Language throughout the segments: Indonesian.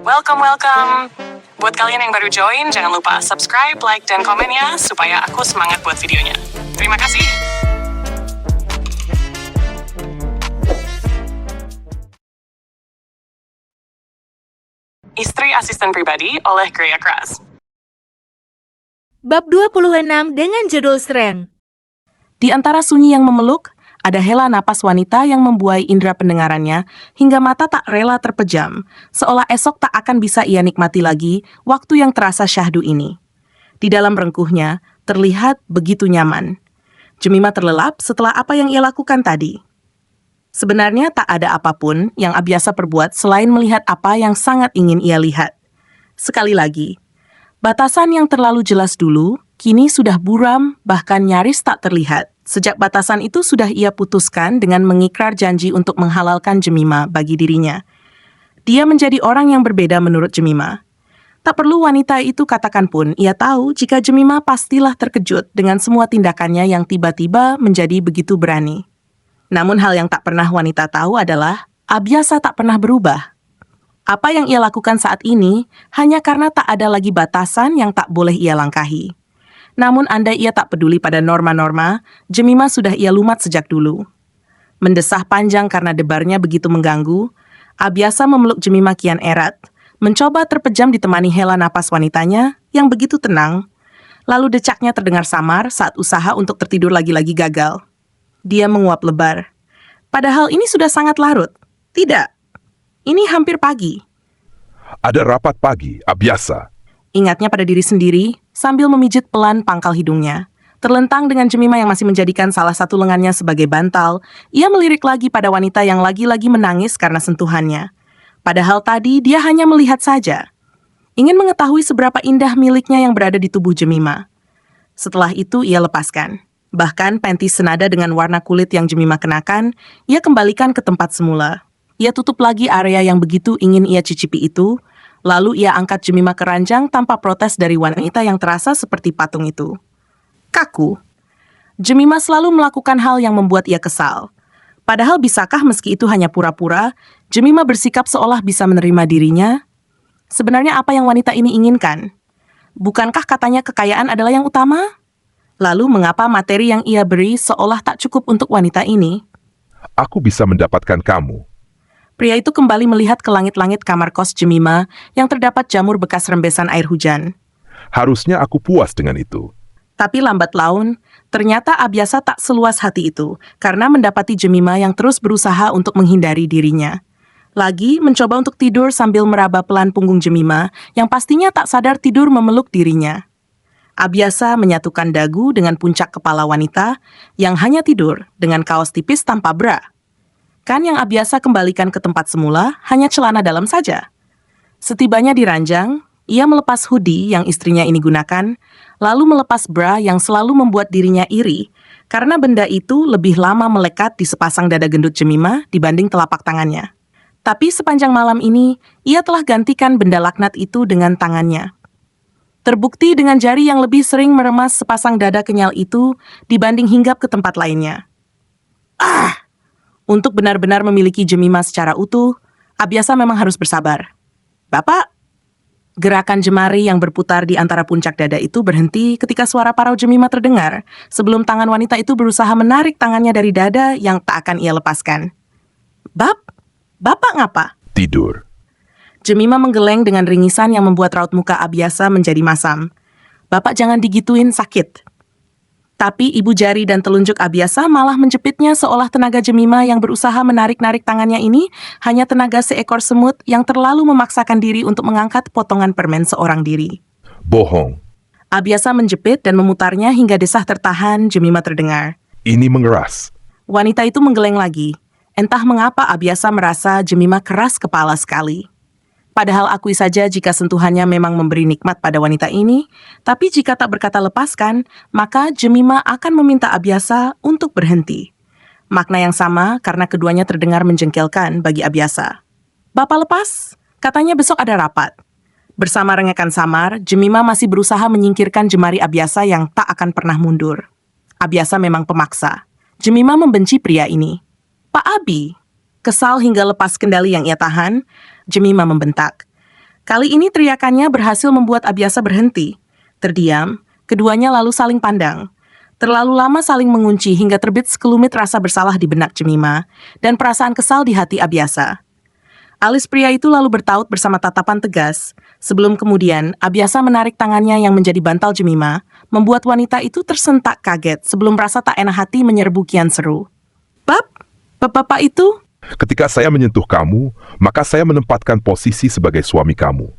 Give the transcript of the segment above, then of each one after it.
Welcome. Buat kalian yang baru join, jangan lupa subscribe, like, dan komen ya, supaya aku semangat buat videonya. Terima kasih. Istri Asisten Pribadi oleh Greya Kras. Bab 26 dengan judul Strength. Di antara sunyi yang memeluk, ada hela napas wanita yang membuai indera pendengarannya hingga mata tak rela terpejam, seolah esok tak akan bisa ia nikmati lagi waktu yang terasa syahdu ini. Di dalam rengkuhnya, terlihat begitu nyaman. Jemima terlelap setelah apa yang ia lakukan tadi. Sebenarnya tak ada apapun yang Abiasa perbuat selain melihat apa yang sangat ingin ia lihat. Sekali lagi, batasan yang terlalu jelas dulu, kini sudah buram bahkan nyaris tak terlihat. Sejak batasan itu sudah ia putuskan dengan mengikrar janji untuk menghalalkan Jemima bagi dirinya. Dia menjadi orang yang berbeda menurut Jemima. Tak perlu wanita itu katakan pun, ia tahu jika Jemima pastilah terkejut dengan semua tindakannya yang tiba-tiba menjadi begitu berani. Namun hal yang tak pernah wanita tahu adalah, Abiasa tak pernah berubah. Apa yang ia lakukan saat ini hanya karena tak ada lagi batasan yang tak boleh ia langkahi. Namun andai ia tak peduli pada norma-norma, Jemima sudah ia lumat sejak dulu. Mendesah panjang karena debarnya begitu mengganggu, Abiasa memeluk Jemima kian erat, mencoba terpejam ditemani hela napas wanitanya yang begitu tenang, lalu decaknya terdengar samar saat usaha untuk tertidur lagi-lagi gagal. Dia menguap lebar. Padahal ini sudah sangat larut. Tidak, ini hampir pagi. Ada rapat pagi, Abiasa. Ingatnya pada diri sendiri, sambil memijit pelan pangkal hidungnya. Terlentang dengan Jemima yang masih menjadikan salah satu lengannya sebagai bantal, ia melirik lagi pada wanita yang lagi-lagi menangis karena sentuhannya. Padahal tadi dia hanya melihat saja. Ingin mengetahui seberapa indah miliknya yang berada di tubuh Jemima. Setelah itu ia lepaskan. Bahkan panty senada dengan warna kulit yang Jemima kenakan, ia kembalikan ke tempat semula. Ia tutup lagi area yang begitu ingin ia cicipi itu, lalu ia angkat Jemima ke ranjang tanpa protes dari wanita yang terasa seperti patung itu. Kaku. Jemima selalu melakukan hal yang membuat ia kesal. Padahal bisakah meski itu hanya pura-pura, Jemima bersikap seolah bisa menerima dirinya? Sebenarnya apa yang wanita ini inginkan? Bukankah katanya kekayaan adalah yang utama? Lalu mengapa materi yang ia beri seolah tak cukup untuk wanita ini? Aku bisa mendapatkan kamu. Pria itu kembali melihat ke langit-langit kamar kos Jemima yang terdapat jamur bekas rembesan air hujan. Harusnya aku puas dengan itu. Tapi lambat laun, ternyata Abiasa tak seluas hati itu karena mendapati Jemima yang terus berusaha untuk menghindari dirinya. Lagi mencoba untuk tidur sambil meraba pelan punggung Jemima yang pastinya tak sadar tidur memeluk dirinya. Abiasa menyatukan dagu dengan puncak kepala wanita yang hanya tidur dengan kaos tipis tanpa bra. Kan yang Abiasa kembalikan ke tempat semula hanya celana dalam saja. Setibanya di ranjang, ia melepas hoodie yang istrinya ini gunakan, lalu melepas bra yang selalu membuat dirinya iri, karena benda itu lebih lama melekat di sepasang dada gendut Jemima dibanding telapak tangannya. Tapi sepanjang malam ini, ia telah gantikan benda laknat itu dengan tangannya. Terbukti dengan jari yang lebih sering meremas sepasang dada kenyal itu dibanding hinggap ke tempat lainnya. Untuk benar-benar memiliki Jemima secara utuh, Abiasa memang harus bersabar. Bapak, gerakan jemari yang berputar di antara puncak dada itu berhenti ketika suara parau Jemima terdengar, sebelum tangan wanita itu berusaha menarik tangannya dari dada yang tak akan ia lepaskan. Bapak ngapa? Tidur. Jemima menggeleng dengan ringisan yang membuat raut muka Abiasa menjadi masam. Bapak jangan digituin, sakit. Tapi ibu jari dan telunjuk Abiasa malah menjepitnya seolah tenaga Jemima yang berusaha menarik-narik tangannya ini hanya tenaga seekor semut yang terlalu memaksakan diri untuk mengangkat potongan permen seorang diri. Bohong. Abiasa menjepit dan memutarnya hingga desah tertahan Jemima terdengar. Ini mengeras. Wanita itu menggeleng lagi. Entah mengapa Abiasa merasa Jemima keras kepala sekali. Padahal akui saja jika sentuhannya memang memberi nikmat pada wanita ini, tapi jika tak berkata lepaskan, maka Jemima akan meminta Abiasa untuk berhenti. Makna yang sama karena keduanya terdengar menjengkelkan bagi Abiasa. Bapak lepas, katanya besok ada rapat. Bersama rengekan samar, Jemima masih berusaha menyingkirkan jemari Abiasa yang tak akan pernah mundur. Abiasa memang pemaksa. Jemima membenci pria ini. Pak Abi, kesal hingga lepas kendali yang ia tahan, Jemima membentak. Kali ini teriakannya berhasil membuat Abiasa berhenti. Terdiam, keduanya lalu saling pandang. Terlalu lama saling mengunci hingga terbit sekelumit rasa bersalah di benak Jemima dan perasaan kesal di hati Abiasa. Alis pria itu lalu bertaut bersama tatapan tegas. Sebelum kemudian, Abiasa menarik tangannya yang menjadi bantal Jemima, membuat wanita itu tersentak kaget sebelum rasa tak enak hati menyerbu kian seru. Bapak itu? Ketika saya menyentuh kamu, maka saya menempatkan posisi sebagai suami kamu.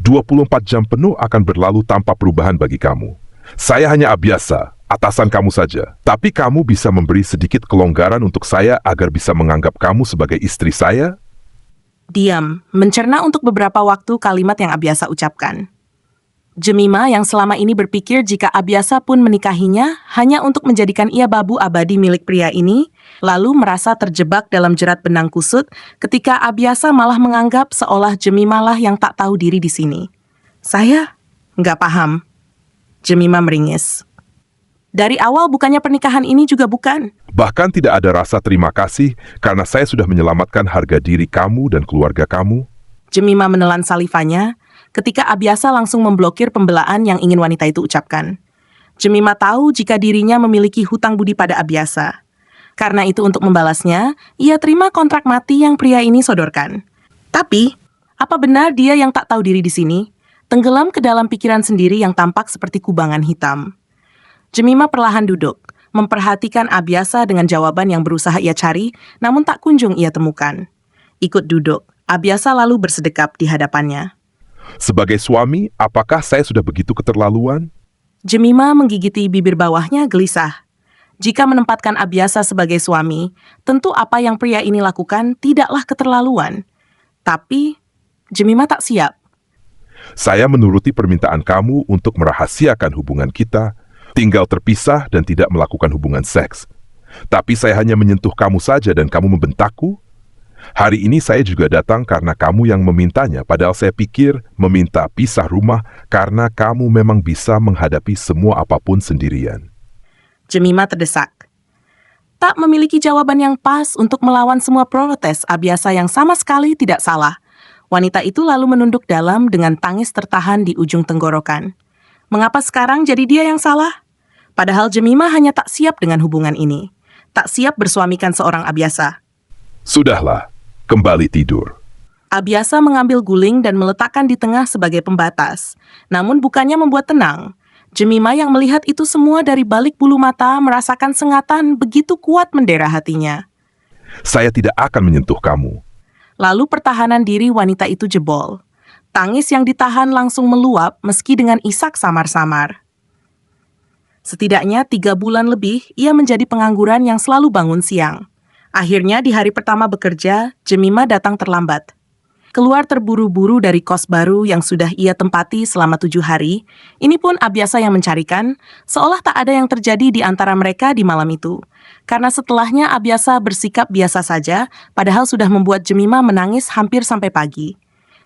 24 jam penuh akan berlalu tanpa perubahan bagi kamu. Saya hanya Abiasa, atasan kamu saja. Tapi kamu bisa memberi sedikit kelonggaran untuk saya agar bisa menganggap kamu sebagai istri saya? Diam, mencerna untuk beberapa waktu kalimat yang Abiasa ucapkan. Jemima yang selama ini berpikir jika Abiasa pun menikahinya hanya untuk menjadikan ia babu abadi milik pria ini, lalu merasa terjebak dalam jerat benang kusut ketika Abiasa malah menganggap seolah Jemima lah yang tak tahu diri di sini. Saya nggak paham. Jemima meringis. Dari awal bukannya pernikahan ini juga bukan. Bahkan tidak ada rasa terima kasih karena saya sudah menyelamatkan harga diri kamu dan keluarga kamu. Jemima menelan salivanya ketika Abiasa langsung memblokir pembelaan yang ingin wanita itu ucapkan. Jemima tahu jika dirinya memiliki hutang budi pada Abiasa. Karena itu untuk membalasnya, ia terima kontrak mati yang pria ini sodorkan. Tapi, apa benar dia yang tak tahu diri di sini? Tenggelam ke dalam pikiran sendiri yang tampak seperti kubangan hitam. Jemima perlahan duduk, memperhatikan Abiasa dengan jawaban yang berusaha ia cari, namun tak kunjung ia temukan. Ikut duduk, Abiasa lalu bersedekap di hadapannya. Sebagai suami, apakah saya sudah begitu keterlaluan? Jemima menggigiti bibir bawahnya gelisah. Jika menempatkan Abiasa sebagai suami, tentu apa yang pria ini lakukan tidaklah keterlaluan. Tapi, Jemima tak siap. Saya menuruti permintaan kamu untuk merahasiakan hubungan kita, tinggal terpisah dan tidak melakukan hubungan seks. Tapi saya hanya menyentuh kamu saja dan kamu membentakku? Hari ini saya juga datang karena kamu yang memintanya, padahal saya pikir meminta pisah rumah karena kamu memang bisa menghadapi semua apapun sendirian. Jemima terdesak. Tak memiliki jawaban yang pas untuk melawan semua protes Abiasa yang sama sekali tidak salah. Wanita itu lalu menunduk dalam dengan tangis tertahan di ujung tenggorokan. Mengapa sekarang jadi dia yang salah? Padahal Jemima hanya tak siap dengan hubungan ini. Tak siap bersuamikan seorang Abiasa. Sudahlah, kembali tidur. Abiasa mengambil guling dan meletakkan di tengah sebagai pembatas. Namun bukannya membuat tenang. Jemima yang melihat itu semua dari balik bulu mata merasakan sengatan begitu kuat mendera hatinya. Saya tidak akan menyentuh kamu. Lalu pertahanan diri wanita itu jebol. Tangis yang ditahan langsung meluap meski dengan isak samar-samar. Setidaknya 3 bulan lebih ia menjadi pengangguran yang selalu bangun siang. Akhirnya di hari pertama bekerja, Jemima datang terlambat. Keluar terburu-buru dari kos baru yang sudah ia tempati selama 7 hari, ini pun Abiasa yang mencarikan, seolah tak ada yang terjadi di antara mereka di malam itu. Karena setelahnya Abiasa bersikap biasa saja, padahal sudah membuat Jemima menangis hampir sampai pagi.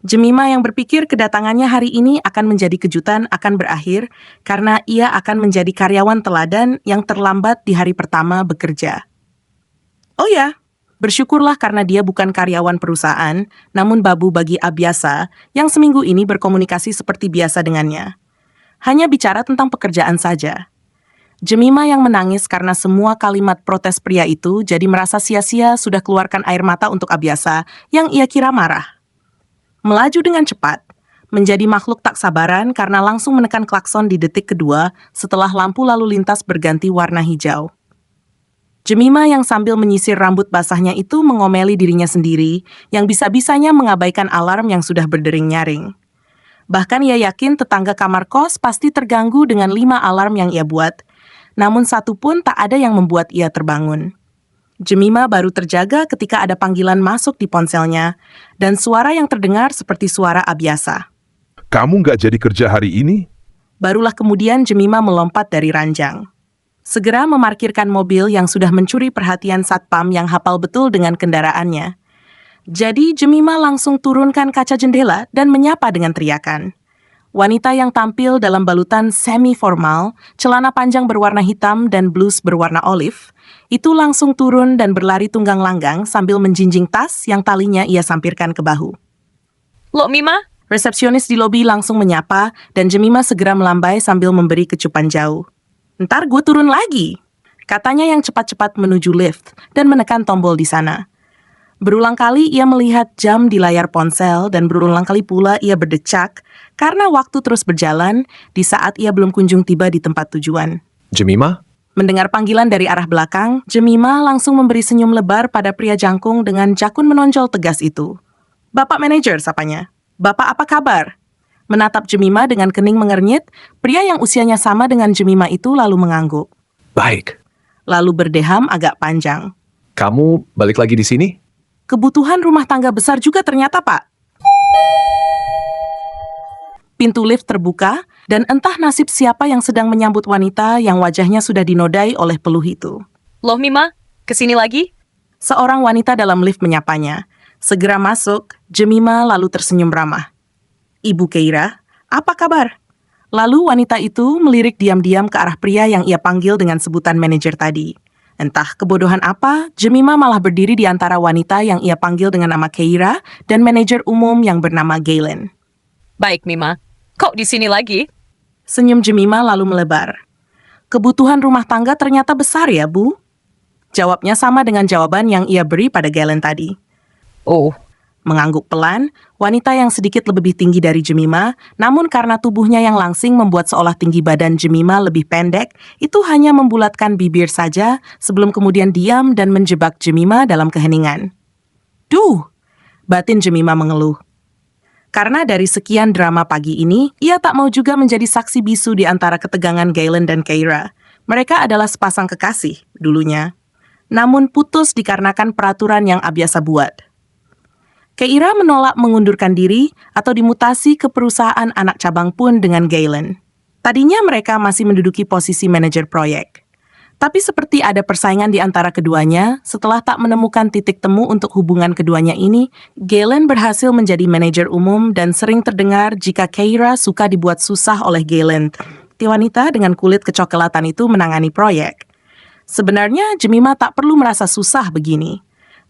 Jemima yang berpikir kedatangannya hari ini akan menjadi kejutan akan berakhir, karena ia akan menjadi karyawan teladan yang terlambat di hari pertama bekerja. Oh ya, bersyukurlah karena dia bukan karyawan perusahaan, namun babu bagi Abiasa yang seminggu ini berkomunikasi seperti biasa dengannya. Hanya bicara tentang pekerjaan saja. Jemima yang menangis karena semua kalimat protes pria itu jadi merasa sia-sia sudah keluarkan air mata untuk Abiasa yang ia kira marah. Melaju dengan cepat, menjadi makhluk tak sabaran karena langsung menekan klakson di detik kedua setelah lampu lalu lintas berganti warna hijau. Jemima yang sambil menyisir rambut basahnya itu mengomeli dirinya sendiri yang bisa-bisanya mengabaikan alarm yang sudah berdering nyaring. Bahkan ia yakin tetangga kamar kos pasti terganggu dengan 5 alarm yang ia buat, namun satu pun tak ada yang membuat ia terbangun. Jemima baru terjaga ketika ada panggilan masuk di ponselnya, dan suara yang terdengar seperti suara Abiasa. Kamu nggak jadi kerja hari ini? Barulah kemudian Jemima melompat dari ranjang. Segera memarkirkan mobil yang sudah mencuri perhatian satpam yang hafal betul dengan kendaraannya. Jadi Jemima langsung turunkan kaca jendela dan menyapa dengan teriakan. Wanita yang tampil dalam balutan semi-formal, celana panjang berwarna hitam dan blus berwarna olive, itu langsung turun dan berlari tunggang langgang sambil menjinjing tas yang talinya ia sampirkan ke bahu. Loh Mima, Resepsionis di lobi langsung menyapa dan Jemima segera melambai sambil memberi kecupan jauh. "Ntar gue turun lagi," katanya yang cepat-cepat menuju lift dan menekan tombol di sana. Berulang kali ia melihat jam di layar ponsel dan berulang kali pula ia berdecak karena waktu terus berjalan di saat ia belum kunjung tiba di tempat tujuan. Jemima? Mendengar panggilan dari arah belakang, Jemima langsung memberi senyum lebar pada pria jangkung dengan jakun menonjol tegas itu. "Bapak manajer," sapanya. "Bapak apa kabar?" Menatap Jemima dengan kening mengernyit, pria yang usianya sama dengan Jemima itu lalu mengangguk. Baik. Lalu berdeham agak panjang. Kamu balik lagi di sini? "Kebutuhan rumah tangga besar juga ternyata, Pak." Pintu lift terbuka, dan entah nasib siapa yang sedang menyambut wanita yang wajahnya sudah dinodai oleh peluh itu. Loh Mima, kesini lagi? Seorang wanita dalam lift menyapanya. Segera masuk, Jemima lalu tersenyum ramah. "Ibu Keira, apa kabar?" Lalu wanita itu melirik diam-diam ke arah pria yang ia panggil dengan sebutan manajer tadi. Entah kebodohan apa, Jemima malah berdiri di antara wanita yang ia panggil dengan nama Keira dan manajer umum yang bernama Galen. Baik Mima, kok di sini lagi? Senyum Jemima lalu melebar. "Kebutuhan rumah tangga ternyata besar ya, Bu?" Jawabnya sama dengan jawaban yang ia beri pada Galen tadi. Oh, Mengangguk pelan, wanita yang sedikit lebih tinggi dari Jemima, namun karena tubuhnya yang langsing membuat seolah tinggi badan Jemima lebih pendek, itu hanya membulatkan bibir saja sebelum kemudian diam dan menjebak Jemima dalam keheningan. "Duh!" batin Jemima mengeluh. Karena dari sekian drama pagi ini, ia tak mau juga menjadi saksi bisu di antara ketegangan Galen dan Keira. Mereka adalah sepasang kekasih, dulunya. Namun putus dikarenakan peraturan yang Abiasa buat. Keira menolak mengundurkan diri atau dimutasi ke perusahaan anak cabang pun dengan Galen. Tadinya mereka masih menduduki posisi manajer proyek. Tapi seperti ada persaingan di antara keduanya, setelah tak menemukan titik temu untuk hubungan keduanya ini, Galen berhasil menjadi manajer umum dan sering terdengar jika Keira suka dibuat susah oleh Galen. Wanita dengan kulit kecoklatan itu menangani proyek. Sebenarnya Jemima tak perlu merasa susah begini.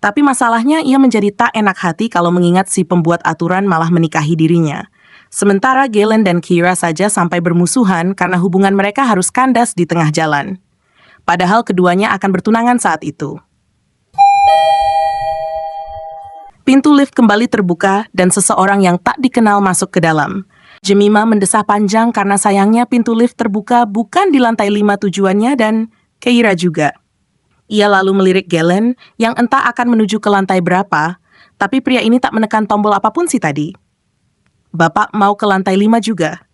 Tapi masalahnya ia menjadi tak enak hati kalau mengingat si pembuat aturan malah menikahi dirinya. Sementara Galen dan Keira saja sampai bermusuhan karena hubungan mereka harus kandas di tengah jalan. Padahal keduanya akan bertunangan saat itu. Pintu lift kembali terbuka dan seseorang yang tak dikenal masuk ke dalam. Jemima mendesah panjang karena sayangnya pintu lift terbuka bukan di lantai 5 tujuannya dan Keira juga. Ia lalu melirik Galen yang entah akan menuju ke lantai berapa, tapi pria ini tak menekan tombol apapun sih tadi. "Bapak mau ke lantai 5 juga?"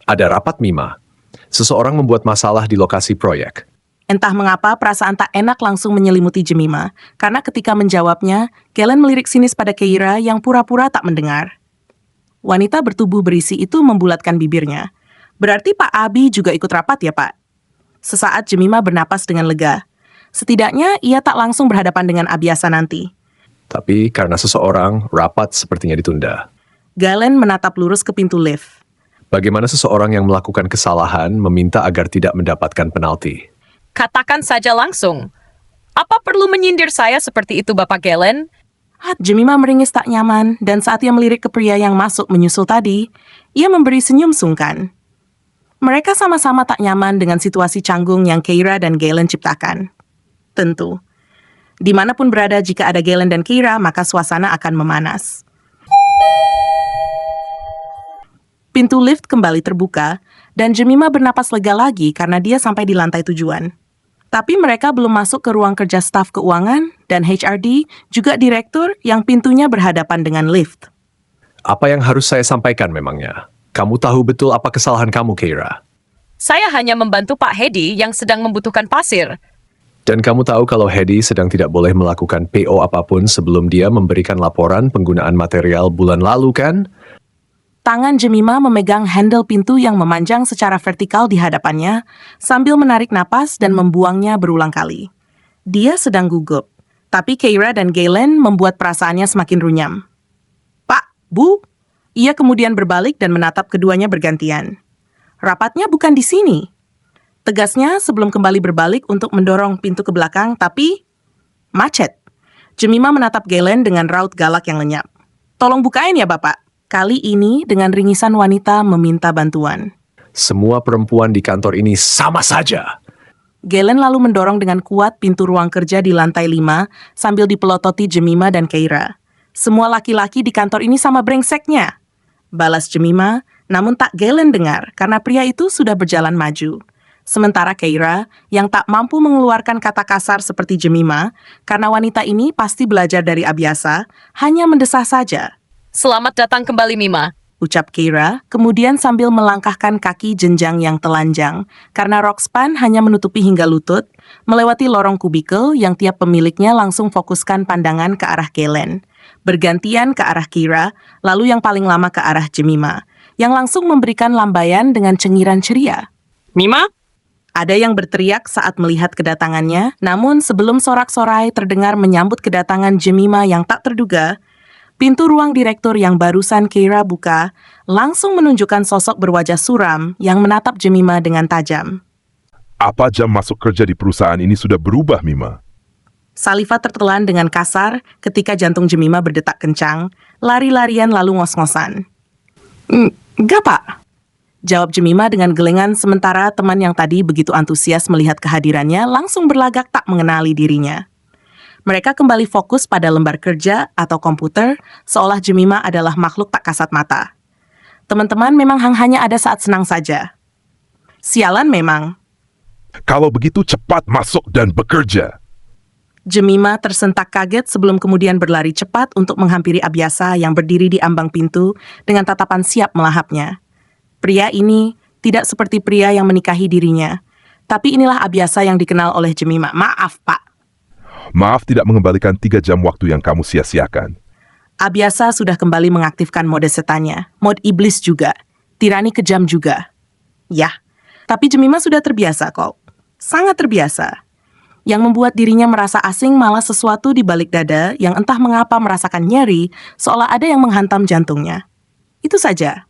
Ada rapat Mima. Seseorang membuat masalah di lokasi proyek. Entah mengapa perasaan tak enak langsung menyelimuti Jemima, karena ketika menjawabnya, Galen melirik sinis pada Keira yang pura-pura tak mendengar. Wanita bertubuh berisi itu membulatkan bibirnya. "Berarti Pak Abi juga ikut rapat ya, Pak?" Sesaat Jemima bernapas dengan lega. Setidaknya ia tak langsung berhadapan dengan Abiasa nanti. Tapi karena seseorang, rapat sepertinya ditunda. Galen menatap lurus ke pintu lift. Bagaimana seseorang yang melakukan kesalahan meminta agar tidak mendapatkan penalti? katakan saja langsung. Apa perlu menyindir saya seperti itu Bapak Galen? Jemima meringis tak nyaman, dan saat ia melirik ke pria yang masuk menyusul tadi, ia memberi senyum sungkan. Mereka sama-sama tak nyaman dengan situasi canggung yang Keira dan Galen ciptakan. Tentu, dimanapun berada jika ada Galen dan Keira, maka suasana akan memanas. Pintu lift kembali terbuka, dan Jemima bernapas lega lagi karena dia sampai di lantai tujuan. Tapi mereka belum masuk ke ruang kerja staf keuangan dan HRD, juga direktur yang pintunya berhadapan dengan lift. Apa yang harus saya sampaikan memangnya? Kamu tahu betul apa kesalahan kamu, Keira. Saya hanya membantu Pak Hedi yang sedang membutuhkan pasir. Dan kamu tahu kalau Hedi sedang tidak boleh melakukan PO apapun sebelum dia memberikan laporan penggunaan material bulan lalu, kan? Tangan Jemima memegang handle pintu yang memanjang secara vertikal di hadapannya, sambil menarik napas dan membuangnya berulang kali. Dia sedang gugup, tapi Keira dan Galen membuat perasaannya semakin runyam. "Pak, Bu," ia kemudian berbalik dan menatap keduanya bergantian. "Rapatnya bukan di sini." Tegasnya sebelum kembali berbalik untuk mendorong pintu ke belakang, tapi macet. Jemima menatap Galen dengan raut galak yang lenyap. "Tolong bukain ya, Bapak. Kali ini dengan ringisan wanita meminta bantuan. Semua perempuan di kantor ini sama saja. Galen lalu mendorong dengan kuat pintu ruang kerja di lantai 5 sambil dipelototi Jemima dan Keira. Semua laki-laki di kantor ini sama brengseknya. Balas Jemima, namun tak Galen dengar karena pria itu sudah berjalan maju. Sementara Keira, yang tak mampu mengeluarkan kata kasar seperti Jemima, karena wanita ini pasti belajar dari Abiasa, hanya mendesah saja. Selamat datang kembali, Mima. Ucap Keira, kemudian sambil melangkahkan kaki jenjang yang telanjang, karena rok span hanya menutupi hingga lutut, melewati lorong kubikel yang tiap pemiliknya langsung fokuskan pandangan ke arah Galen. Bergantian ke arah Keira, lalu yang paling lama ke arah Jemima, yang langsung memberikan lambaian dengan cengiran ceria. Mima? Ada yang berteriak saat melihat kedatangannya, namun sebelum sorak-sorai terdengar menyambut kedatangan Jemima yang tak terduga, pintu ruang direktur yang barusan Keira buka langsung menunjukkan sosok berwajah suram yang menatap Jemima dengan tajam. Apa jam masuk kerja di perusahaan ini sudah berubah, Mima? Saliva tertelan dengan kasar ketika jantung Jemima berdetak kencang, lari-larian lalu ngos-ngosan. Enggak, Pak. Jawab Jemima dengan gelengan sementara teman yang tadi begitu antusias melihat kehadirannya langsung berlagak tak mengenali dirinya. Mereka kembali fokus pada lembar kerja atau komputer, seolah Jemima adalah makhluk tak kasat mata. Teman-teman memang hanya ada saat senang saja. Sialan memang. Kalau begitu cepat masuk dan bekerja. Jemima tersentak kaget sebelum kemudian berlari cepat untuk menghampiri Abiasa yang berdiri di ambang pintu dengan tatapan siap melahapnya. Pria ini tidak seperti pria yang menikahi dirinya, tapi inilah Abiasa yang dikenal oleh Jemima. Maaf, Pak. Maaf tidak mengembalikan 3 jam waktu yang kamu sia-siakan. Abiasa sudah kembali mengaktifkan mode setannya, mode iblis juga, tirani kejam juga. Yah, tapi Jemima sudah terbiasa kok. Sangat terbiasa. Yang membuat dirinya merasa asing malah sesuatu di balik dada yang entah mengapa merasakan nyeri seolah ada yang menghantam jantungnya. Itu saja.